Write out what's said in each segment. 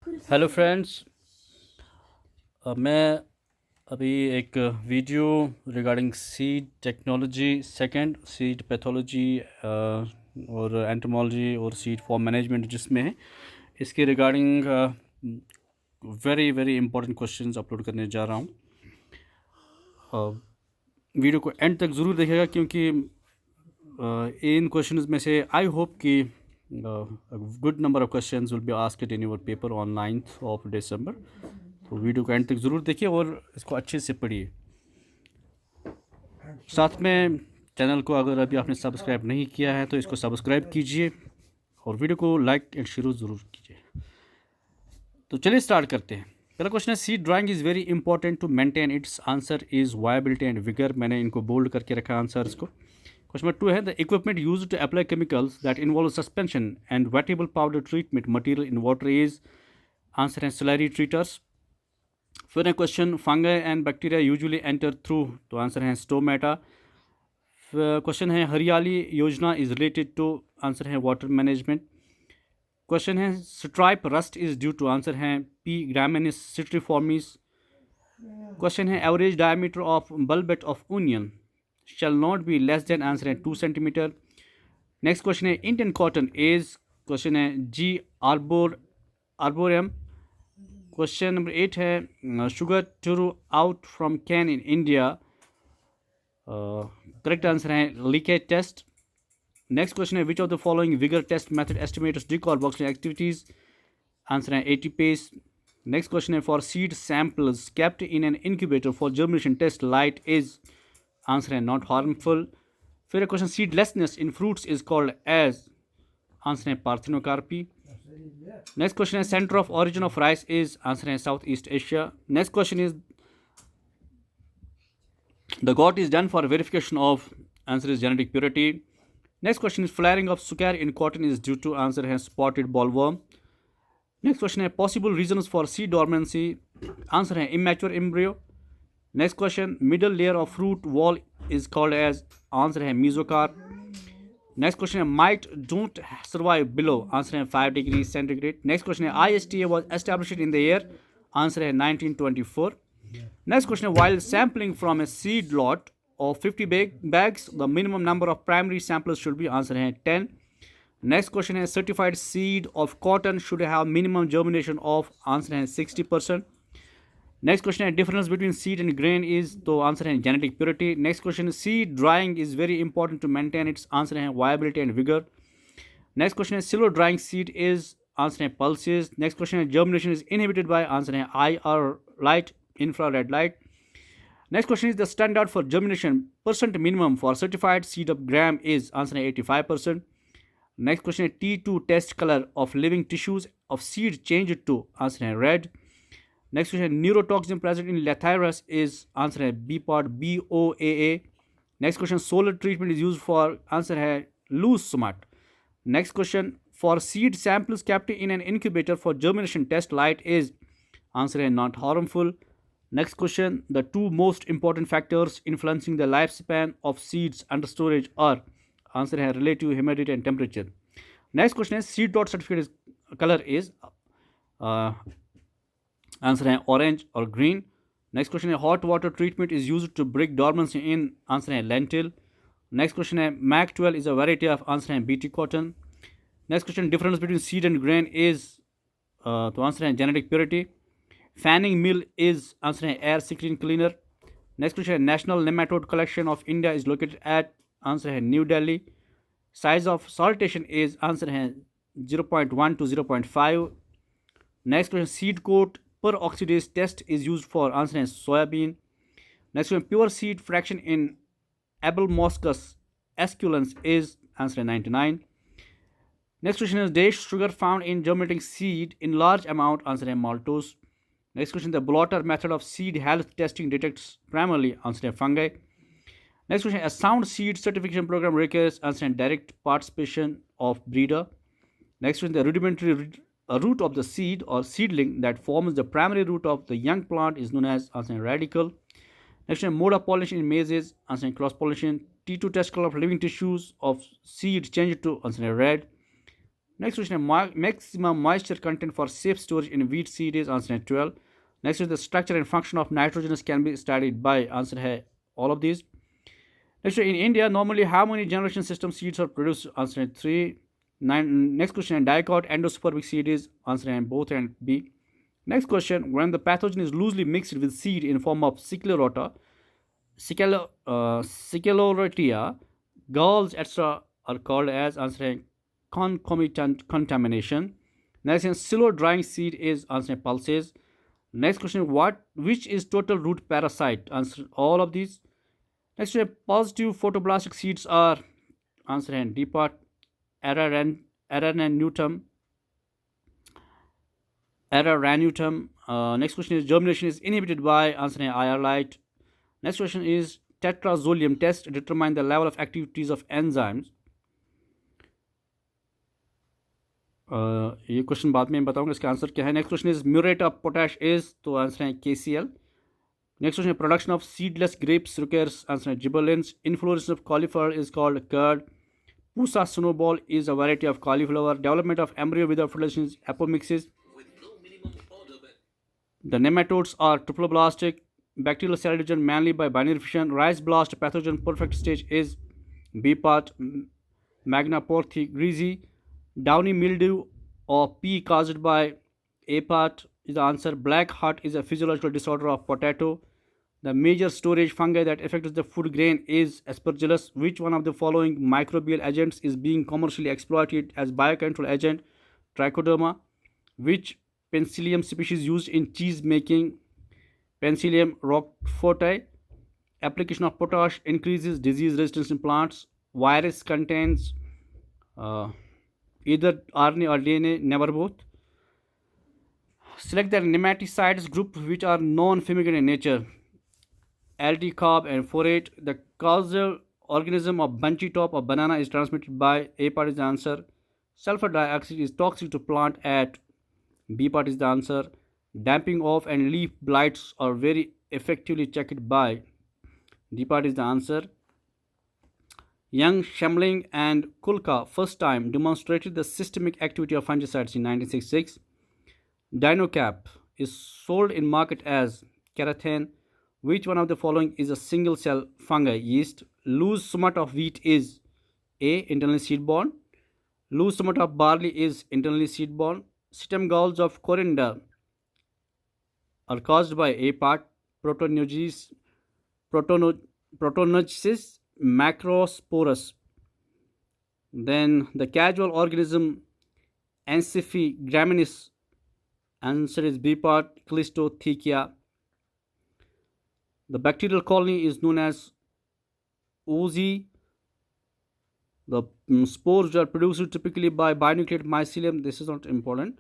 Hello friends. मैं अभी एक video regarding seed technology second seed pathology और एंटोमोलॉजी और सीड फॉर्म मैनेजमेंट जिसमें है इसके regarding very very important questions upload करने जा रहा हूँ। वीडियो को एंड तक ज़रूर देखिएगा क्योंकि इन क्वेश्चंस में से आई होप कि good number of questions will be asked in your paper on 9th of December. तो वीडियो को एंड तक ज़रूर देखिए और इसको अच्छे से पढ़िए। साथ में चैनल को अगर अभी आपने सब्सक्राइब नहीं किया है तो इसको सब्सक्राइब कीजिए और वीडियो को लाइक एंड शेयर ज़रूर कीजिए। तो चलिए स्टार्ट करते हैं। पहला क्वेश्चन है seed drying is very important to maintain its answer is viability and vigour. मैंने इनको बोल्ड करके रखा आंसर्स को। क्वेश्चन नंबर 2 है the equipment used to apply chemicals that involve suspension and wettable powder treatment material in water is. Answer है slurry treaters. फिर है question fungi and bacteria usually enter through. तो answer है stomata. Question है Hariyali Yojana is related to. Answer है water management. Question है stripe rust is due to. Answer है P graminis striiformis. Question है average diameter of bulblet of onion shall not be less than। Answer है 2 centimetre. Next question है Indian cotton is. Question है G arboreum. Question number 8 है sugar to out from cane in India. Correct answer है leakage test. Next question है which of the following vigour test method estimates decarboxylation activities. Answer है ATPase. Next question है for seed samples kept in an incubator for germination test light is. Answer है not harmful. फिर question seedlessness in fruits is called as. Answer है parthenocarpy. Next question है centre of origin of rice is. Answer है South East Asia. Next question is the GOT is done for verification of. Answer is genetic purity. Next question is flaring of squares in cotton is due to. Answer है spotted bollworm. Next question है possible reasons for seed dormancy. Answer है immature embryo. Next question middle layer of fruit wall is called as. Answer है mesocarp. Next question है mite don't survive below. Answer है 5 degree centigrade. Next question है ISTA was established in the year। Answer है 1924। Next question है while sampling from a seed lot of 50 bags the minimum number of primary samplers should be। Answer है 10। Next question है certified seed of cotton should have minimum germination of। Answer है 60%। Next question है difference between seed and grain is. तो answer है genetic purity. Next question seed drying is very important to maintain its. Answer है viability and vigour. Next question है silver drying seed is. Answer है pulses. Next question है germination is inhibited by. Answer है IR light infrared light. Next question is the standard for germination percent minimum for certified seed of gram is. Answer है 85%। Next question है T2 test colour of living tissues of seed change to. Answer है red. Next question neurotoxin present in lathyrus is. Answer है B part BOAA। Next question solar treatment is use for. Answer है loose smut. Next question for seed samples kept in an incubator for germination test light is. Answer है not harmful. Next question the 2 most important factors influencing the life span of seeds under storage are. Answer है relative humidity and temperature. Next question है seed dot certificate colour is. Answer है orange और green. Next question है hot water treatment is used to break dormancy in. Answer है lentil. Next question है Mech 12 is a variety of. Answer है BT cotton. Next question difference between seed and grain is. तो answer है genetic purity. Fanning mill is. Answer है air screen cleaner. Next question है national nematode collection of India is located at. Answer है New Delhi. Size of saltation is. Answer है 0.1 to 0.5। Next question seed coat per oxidase test is used for। Answer is soybean। Next one pure seed fraction in Abelmoschus esculens is। Answer is 99। Next question is dash sugar found in germinating seed in large amount। Answer is maltose। Next question the blotter method of seed health testing detects primarily। Answer is fungi। Next question a sound seed certification program requires। Answer is direct participation of breeder। Next question the rudimentary a root of the seed or seedling that forms the primary root of the young plant is known as। Answer radicle। Next one mode of pollination in maize is। Answer cross pollination। T2 test color of living tissues of seed changed to। Answer red। Next question, maximum moisture content for safe storage in wheat seed is answer 12. Next is the structure and function of nitrogenous can be studied by answer hai all of these. Next, in India, normally how many generation system seeds are produced? Answer 3. Next question, dicot endosporic seed is answer and both and B. Next question, when the pathogen is loosely mixed with seed in form of Sclerotia, galls, etc. are called as answer concomitant contamination. Next, slow drying seed is answer pulses. Next question, which is total root parasite? Answer all of these. Next, positive photoblastic seeds are answer and D part, Aranenutum. Next question is germination is inhibited by answer and IR light. Next question is tetrazolium test determine the level of activities of enzymes. ये question बाद में बताऊंगा इसका answer क्या है. Next question is muriate of potash is तो answer है KCl. Next question, production of seedless grapes requires answer gibberellins. Inflorescence of cauliflower is called curd. Pusa snowball is a variety of cauliflower. Development of embryo without fertilization is apomixis. The nematodes are triploblastic. Bacterial cell division mainly by binary fission. Rice blast pathogen perfect stage is B part. Magnaporthy greasy. Downy mildew or P caused by A part is the answer. Black heart is a physiological disorder of potato. The major storage fungi that affects the food grain is Aspergillus. Which one of the following microbial agents is being commercially exploited as biocontrol agent? Trichoderma. Which Penicillium species used in cheese making? Penicillium roqueforti. Application of potash increases disease resistance in plants. Virus contains either RNA or DNA, never both. Select the nematicides group which are non-fumigant in nature. LD carb and folate. The causal organism of bunchy top of banana is transmitted by A part is the answer. Sulfur dioxide is toxic to plant at B part is the answer. Damping off and leaf blights are very effectively checked by D part is the answer. Young, Schemling and Kulka first time demonstrated the systemic activity of fungicides in 1966. Dinocap is sold in market as Kerathane. Which one of the following is a single cell fungi? Yeast. Loose stomata of wheat is A. Internally seed borne. Loose stomata of barley is internally seed borne. Stem galls of coriander are caused by A part protonogenesis macrosporus. Then the casual organism Amphigraminus, answer is B part Clistothecia. The bacterial colony is known as oozy. The spores are produced typically by binucleate mycelium. This is not important.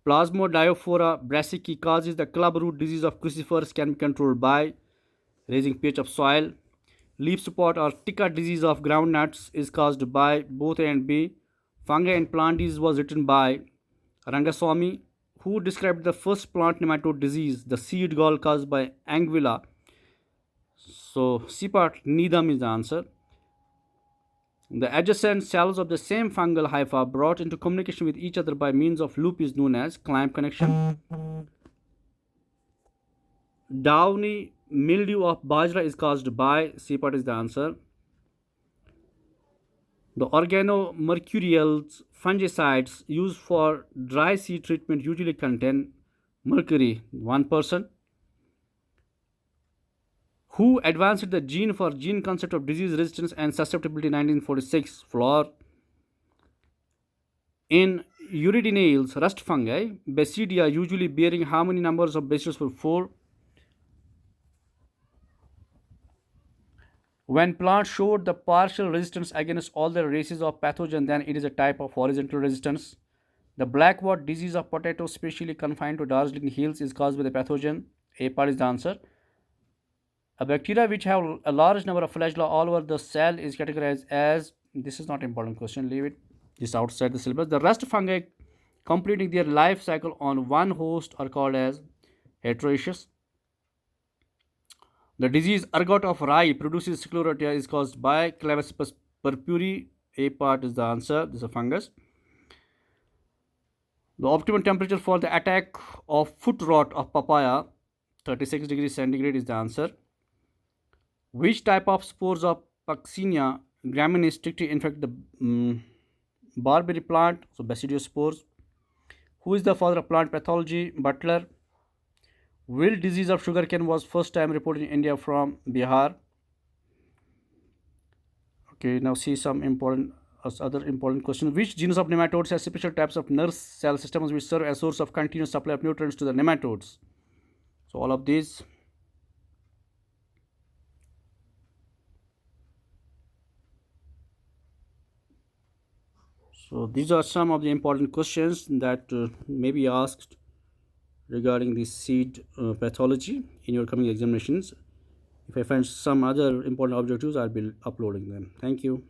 Plasmodiaphora brassicae causes the club root disease of crucifers can be controlled by raising pH of soil. Leaf spot or ticka disease of groundnuts is caused by both A and B. Fungi and plant disease was written by Rangaswamy. Who described the first plant nematode disease, the seed gall caused by Anguilla? So C part Needham is the answer. The adjacent cells of the same fungal hypha brought into communication with each other by means of loop is known as clamp connection. Downy mildew of bajra is caused by C part is the answer. The organomercurial fungicides used for dry seed treatment usually contain mercury, 1%. Who advanced the gene for gene concept of disease resistance and susceptibility in 1946? Floor. In Uridinales, rust fungi, basidia usually bearing how many numbers of bacillus for 4? When plants showed the partial resistance against all the races of pathogen, then it is a type of horizontal resistance. The blackwort disease of potato, specially confined to Darjeeling hills, is caused by the pathogen. A part is the answer. A bacteria which have a large number of flagella all over the cell is categorized as, this is not important question, leave it, this outside the syllabus. The rust fungi completing their life cycle on one host are called as heteroecious. The disease ergot of rye produces sclerotia is caused by Clavispus purpuri A part is the answer. This is a fungus. The optimum temperature for the attack of foot rot of papaya, 36 degrees centigrade is the answer. Which type of spores of Puccinia graminis strictly infect the barberry plant? So basidiospores. Who is the father of plant pathology? Butler. Wilt disease of sugarcane was first time reported in India from Bihar. Okay, now see some important other important questions. Which genus of nematodes has special types of nerve cell systems which serve as source of continuous supply of nutrients to the nematodes? So all of these. So these are some of the important questions that may be asked regarding the seed pathology in your coming examinations. If I find some other important objectives, I'll be uploading them. Thank you.